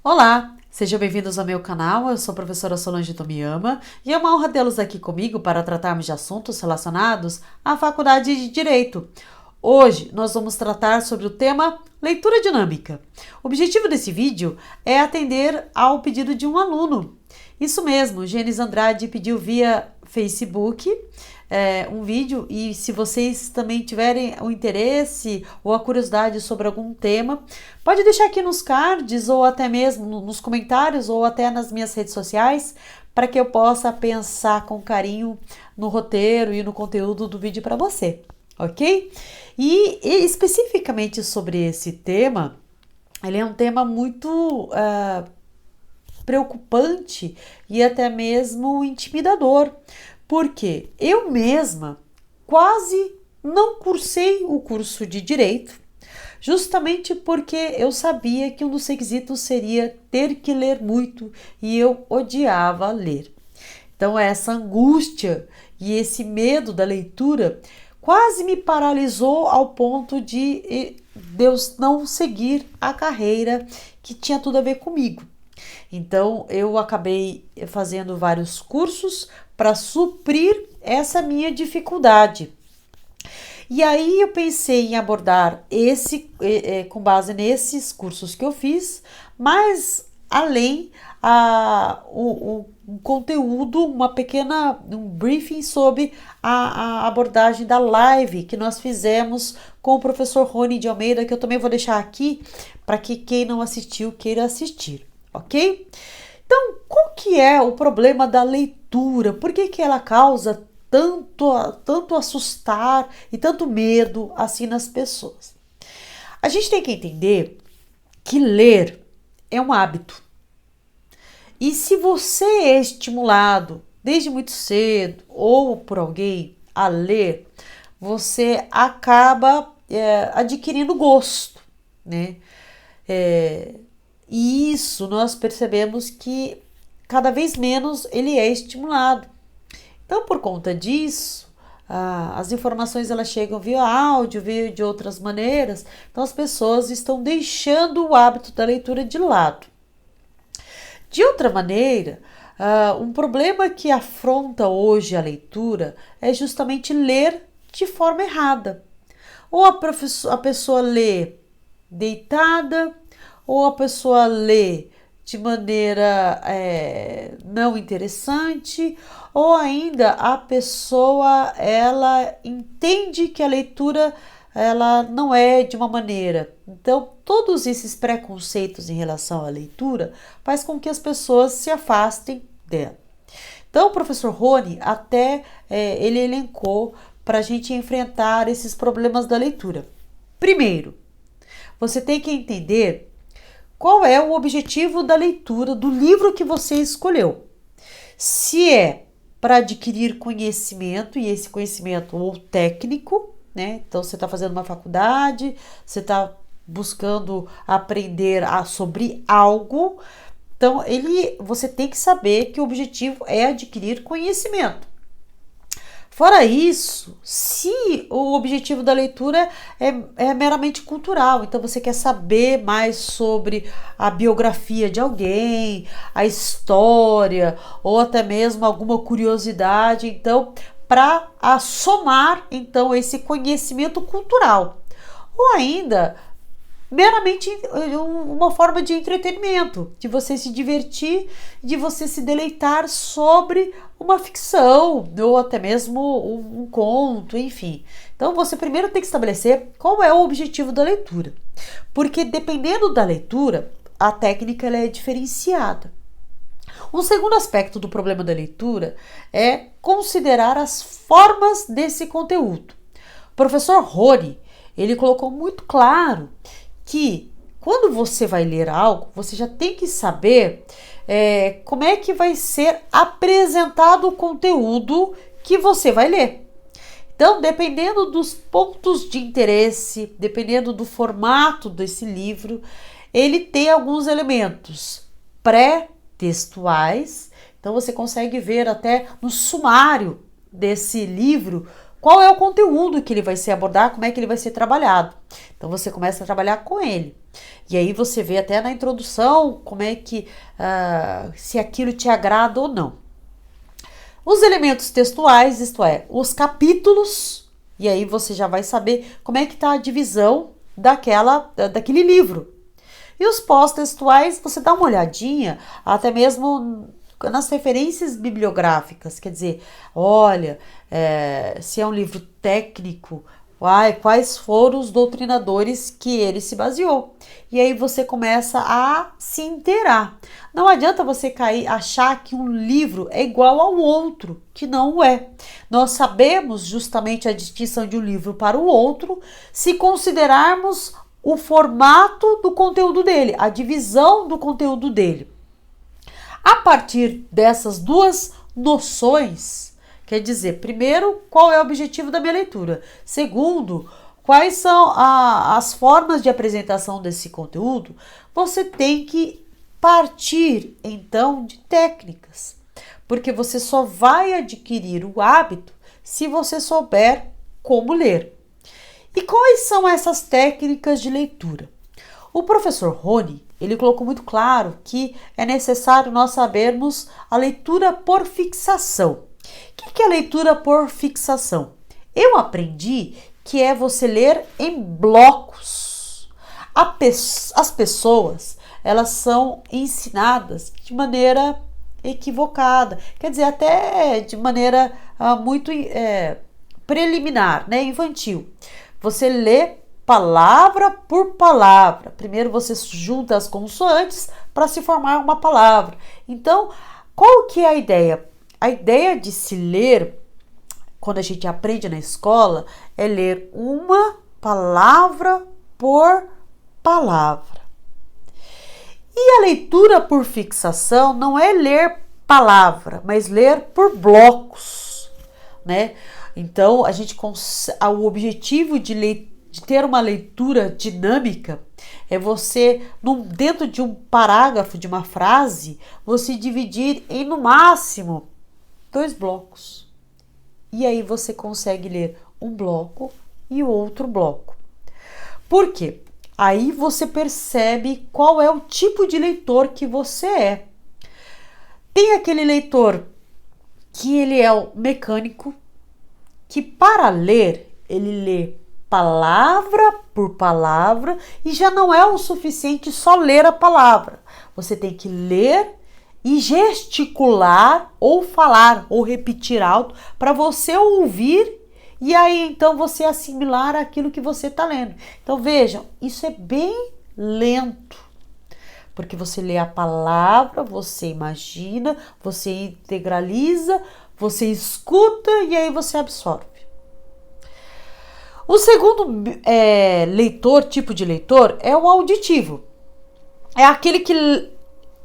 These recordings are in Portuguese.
Olá, sejam bem-vindos ao meu canal. Eu sou a professora Solange Tomiyama e é uma honra tê-los aqui comigo para tratarmos de assuntos relacionados à Faculdade de Direito. Hoje nós vamos tratar sobre o tema leitura dinâmica. O objetivo desse vídeo é atender ao pedido de um aluno. Isso mesmo, Gênesis Andrade pediu via Facebook um vídeo, e se vocês também tiverem o interesse ou a curiosidade sobre algum tema, pode deixar aqui nos cards ou até mesmo nos comentários ou até nas minhas redes sociais para que eu possa pensar com carinho no roteiro e no conteúdo do vídeo para você, ok? E especificamente sobre esse tema, ele é um tema muito preocupante e até mesmo intimidador, porque eu mesma quase não cursei o curso de Direito, justamente porque eu sabia que um dos requisitos seria ter que ler muito e eu odiava ler. Então, essa angústia e esse medo da leitura quase me paralisou ao ponto de Deus não seguir a carreira que tinha tudo a ver comigo. Então, eu acabei fazendo vários cursos para suprir essa minha dificuldade. E aí eu pensei em abordar com base nesses cursos que eu fiz, mas além um conteúdo, um briefing sobre a abordagem da live que nós fizemos com o professor Rony de Almeida, que eu também vou deixar aqui para que quem não assistiu queira assistir, ok? Então, qual que é o problema da leitura? Por que ela causa tanto assustar e tanto medo assim nas pessoas? A gente tem que entender que ler é um hábito. E se você é estimulado desde muito cedo ou por alguém a ler, você acaba adquirindo gosto, né? E isso nós percebemos que cada vez menos ele é estimulado. Então, por conta disso, as informações elas chegam via áudio, via de outras maneiras. Então, as pessoas estão deixando o hábito da leitura de lado. De outra maneira, um problema que afronta hoje a leitura é justamente ler de forma errada. Ou a pessoa lê deitada, ou a pessoa lê de maneira não interessante, ou ainda a pessoa ela entende que a leitura ela não é de uma maneira. Então, todos esses preconceitos em relação à leitura faz com que as pessoas se afastem dela. Então, o professor Rony até ele elencou para a gente enfrentar esses problemas da leitura. Primeiro, você tem que entender qual é o objetivo da leitura do livro que você escolheu. Se é para adquirir conhecimento, e esse conhecimento ou técnico, né? Então, você está fazendo uma faculdade, você está buscando aprender sobre algo. Então, você tem que saber que o objetivo é adquirir conhecimento. Fora isso, se o objetivo da leitura é meramente cultural, então você quer saber mais sobre a biografia de alguém, a história, ou até mesmo alguma curiosidade, então, para somar então esse conhecimento cultural. Ou ainda meramente uma forma de entretenimento, de você se divertir, de você se deleitar sobre uma ficção ou até mesmo um conto, enfim. Então você primeiro tem que estabelecer qual é o objetivo da leitura, porque dependendo da leitura, a técnica ela é diferenciada. Um segundo aspecto do problema da leitura é considerar as formas desse conteúdo. O professor Rony, ele colocou muito claro que quando você vai ler algo, você já tem que saber como é que vai ser apresentado o conteúdo que você vai ler. Então, dependendo dos pontos de interesse, dependendo do formato desse livro, ele tem alguns elementos pré-textuais. Então, você consegue ver até no sumário desse livro qual é o conteúdo que ele vai ser abordado, como é que ele vai ser trabalhado. Então você começa a trabalhar com ele. E aí você vê até na introdução como é que, se aquilo te agrada ou não. Os elementos textuais, isto é, os capítulos, e aí você já vai saber como é que está a divisão daquele livro. E os pós-textuais, você dá uma olhadinha, até mesmo nas referências bibliográficas, quer dizer, olha, se é um livro técnico, quais foram os doutrinadores que ele se baseou. E aí você começa a se inteirar. Não adianta você achar que um livro é igual ao outro, que não é. Nós sabemos justamente a distinção de um livro para o outro se considerarmos o formato do conteúdo dele, a divisão do conteúdo dele. A partir dessas duas noções, quer dizer, primeiro, qual é o objetivo da minha leitura? Segundo, quais são as formas de apresentação desse conteúdo? Você tem que partir, então, de técnicas, porque você só vai adquirir o hábito se você souber como ler. E quais são essas técnicas de leitura? O professor Rony, ele colocou muito claro que é necessário nós sabermos a leitura por fixação. O que é a leitura por fixação? Eu aprendi que é você ler em blocos. As pessoas, elas são ensinadas de maneira equivocada, quer dizer, até de maneira muito preliminar, né, infantil. Você lê palavra por palavra. Primeiro você junta as consoantes para se formar uma palavra. Então, qual que é a ideia? A ideia de se ler, quando a gente aprende na escola, é ler uma palavra por palavra. E a leitura por fixação não é ler palavra, mas ler por blocos, né? Então, o objetivo de ter uma leitura dinâmica é você, dentro de um parágrafo, de uma frase, você dividir em, no máximo, 2 blocos. E aí você consegue ler um bloco e o outro bloco. Por quê? Aí você percebe qual é o tipo de leitor que você é. Tem aquele leitor que ele é o mecânico, que para ler, ele lê palavra por palavra e já não é o suficiente só ler a palavra. Você tem que ler e gesticular ou falar ou repetir alto para você ouvir e aí então você assimilar aquilo que você está lendo. Então vejam, isso é bem lento, porque você lê a palavra, você imagina, você integraliza, você escuta e aí você absorve. O segundo tipo de leitor é o auditivo. É aquele que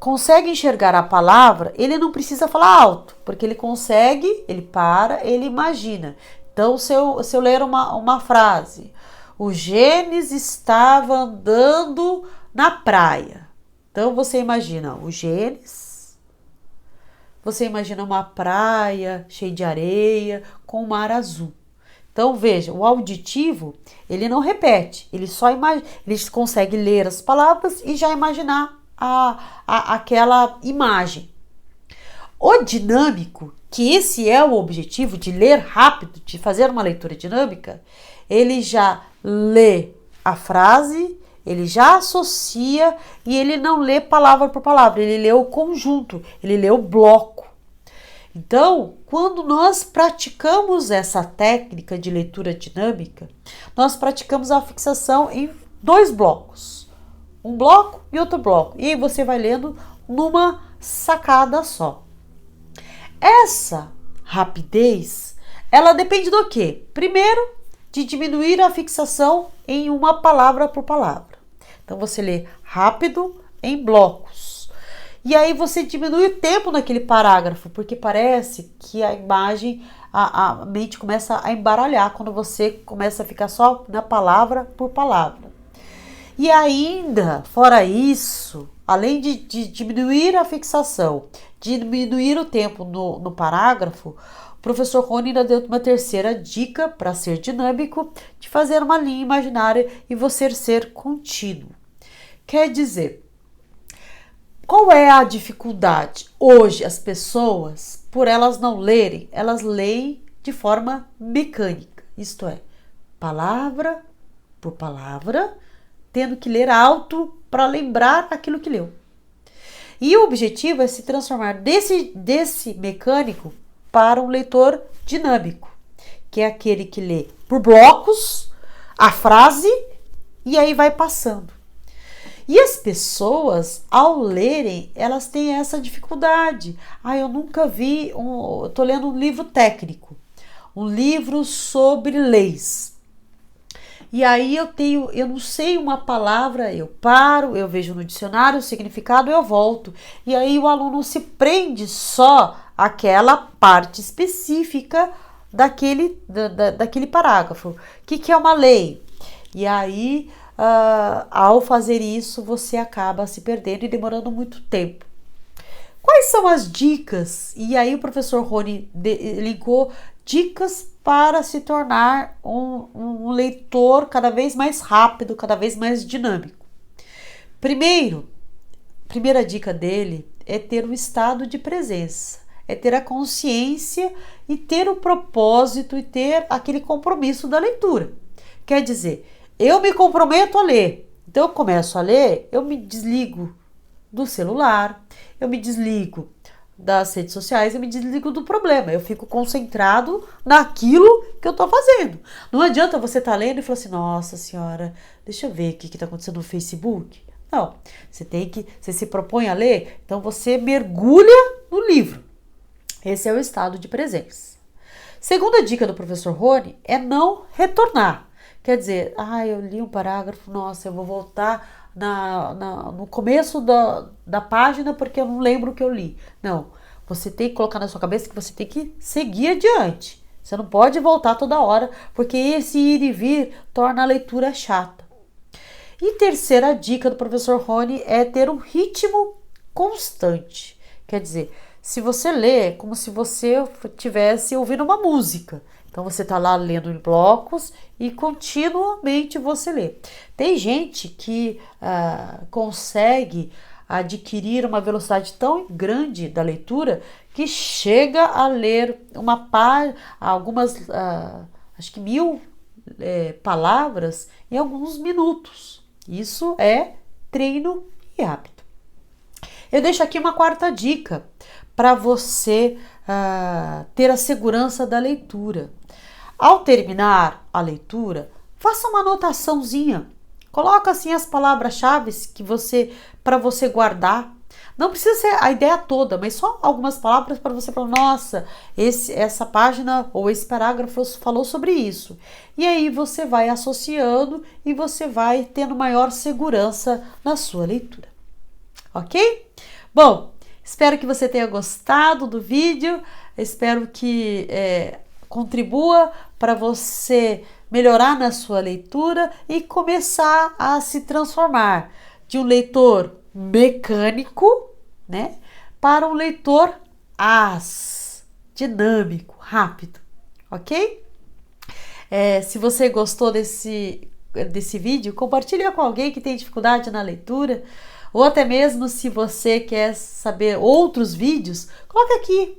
consegue enxergar a palavra, ele não precisa falar alto, porque ele consegue, ele para, ele imagina. Então, se eu ler uma frase, o Gênesis estava andando na praia. Então, você imagina o Gênesis, você imagina uma praia cheia de areia, com o mar azul. Então, veja, o auditivo, ele não repete, ele consegue ler as palavras e já imaginar aquela imagem. O dinâmico, que esse é o objetivo de ler rápido, de fazer uma leitura dinâmica, ele já lê a frase, ele já associa e ele não lê palavra por palavra, ele lê o conjunto, ele lê o bloco. Então, quando nós praticamos essa técnica de leitura dinâmica, nós praticamos a fixação em 2 blocos. Um bloco e outro bloco. E aí você vai lendo numa sacada só. Essa rapidez, ela depende do quê? Primeiro, de diminuir a fixação em uma palavra por palavra. Então, você lê rápido em blocos. E aí você diminui o tempo naquele parágrafo, porque parece que a imagem, a mente começa a embaralhar quando você começa a ficar só na palavra por palavra. E ainda, fora isso, além de diminuir a fixação, diminuir o tempo no parágrafo, professor Rony ainda deu uma terceira dica para ser dinâmico, de fazer uma linha imaginária e você ser contínuo. Quer dizer, qual é a dificuldade? Hoje as pessoas, por elas não lerem, elas leem de forma mecânica, isto é, palavra por palavra, tendo que ler alto para lembrar aquilo que leu. E o objetivo é se transformar desse mecânico para um leitor dinâmico, que é aquele que lê por blocos a frase e aí vai passando. E as pessoas, ao lerem, elas têm essa dificuldade. Eu nunca vi, eu estou lendo um livro técnico, um livro sobre leis. E aí eu não sei uma palavra, eu paro, eu vejo no dicionário o significado, eu volto. E aí o aluno se prende só àquela parte específica daquele parágrafo. O que é uma lei? E aí, ao fazer isso, você acaba se perdendo e demorando muito tempo. Quais são as dicas? E aí o professor Rony linkou dicas para se tornar um leitor cada vez mais rápido, cada vez mais dinâmico. Primeira dica dele é ter um estado de presença, é ter a consciência e ter o propósito e ter aquele compromisso da leitura. Quer dizer, eu me comprometo a ler, então eu começo a ler, eu me desligo do celular, eu me desligo das redes sociais, eu me desligo do problema, eu fico concentrado naquilo que eu tô fazendo. Não adianta você estar lendo e falar assim, nossa senhora, deixa eu ver o que tá acontecendo no Facebook. Não, você se propõe a ler, então você mergulha no livro. Esse é o estado de presença. Segunda dica do professor Rony é não retornar. Quer dizer, eu li um parágrafo, nossa, eu vou voltar no começo da página porque eu não lembro o que eu li. Não, você tem que colocar na sua cabeça que você tem que seguir adiante. Você não pode voltar toda hora, porque esse ir e vir torna a leitura chata. E terceira dica do professor Rony é ter um ritmo constante. Quer dizer, se você lê, é como se você estivesse ouvindo uma música. Então, você está lá lendo em blocos e continuamente você lê. Tem gente que consegue adquirir uma velocidade tão grande da leitura que chega a ler algumas, acho que 1000 palavras em alguns minutos. Isso é treino e hábito. Eu deixo aqui uma quarta dica para você ter a segurança da leitura. Ao terminar a leitura, faça uma anotaçãozinha. Coloca assim as palavras-chave para você guardar. Não precisa ser a ideia toda, mas só algumas palavras para você falar, nossa, essa página ou esse parágrafo falou sobre isso. E aí você vai associando e você vai tendo maior segurança na sua leitura. Ok? Bom, espero que você tenha gostado do vídeo. Espero que contribua para você melhorar na sua leitura e começar a se transformar de um leitor mecânico, né, para um leitor dinâmico, rápido, ok? Se você gostou desse vídeo, compartilhe com alguém que tem dificuldade na leitura, ou até mesmo se você quer saber outros vídeos, coloque aqui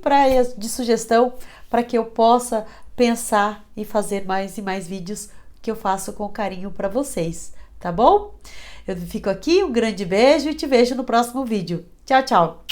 de sugestão para que eu possa pensar e fazer mais e mais vídeos que eu faço com carinho para vocês, tá bom? Eu fico aqui, um grande beijo e te vejo no próximo vídeo. Tchau, tchau!